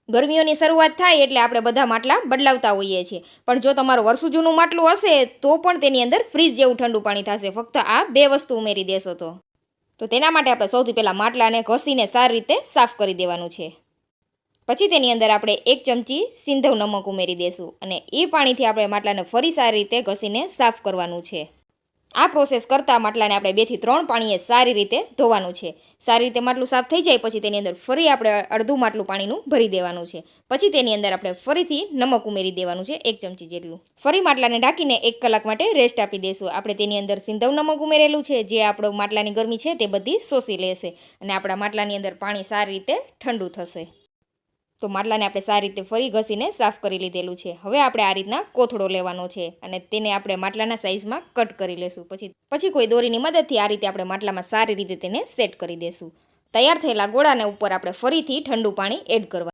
ગરમીઓની શરૂઆત થાય એટલે આપણે બધા માટલા બદલાવતા હોઈએ છીએ, પણ જો તમારું વર્ષું જૂનું માટલું હશે તો પણ તેની અંદર ફ્રીજ જેવું ઠંડુ પાણી થશે, ફક્ત આ 2 વસ્તુ ઉમેરી દેશો તો તેના માટે આપણે સૌથી પહેલાં માટલાને ઘસીને સારી રીતે સાફ કરી દેવાનું છે. પછી તેની અંદર આપણે 1 ચમચી સિંધવ નમક ઉમેરી દેશું અને એ પાણીથી આપણે માટલાને ફરી સારી રીતે ઘસીને સાફ કરવાનું છે. આ પ્રોસેસ કરતાં માટલાને આપણે 2 થી 3 પાણીએ સારી રીતે ધોવાનું છે. સારી રીતે માટલું સાફ થઈ જાય પછી તેની અંદર ફરી આપણે અડધું માટલું પાણીનું ભરી દેવાનું છે. પછી તેની અંદર આપણે ફરીથી નમક ઉમેરી દેવાનું છે 1 ચમચી જેટલું. ફરી માટલાને ઢાંકીને 1 કલાક માટે રેસ્ટ આપી દઈશું. આપણે તેની અંદર સિંધવ નમક ઉમેરેલું છે, જે આપણો માટલાની ગરમી છે તે બધી શોષી લેશે અને આપણા માટલાની અંદર પાણી સારી રીતે ઠંડુ થશે. તો માટલાને આપણે સારી રીતે ફરી ઘસીને સાફ કરી લીધેલું છે. હવે આપણે આ રીતના કોથળો લેવાનો છે અને તેને આપણે માટલાના સાઇઝમાં કટ કરી લેશું. પછી કોઈ દોરીની મદદથી આ રીતે આપણે માટલામાં સારી રીતે તેને સેટ કરી દેશું. તૈયાર થયેલા ગોળાને ઉપર આપણે ફરીથી ઠંડુ પાણી એડ કરવાનું.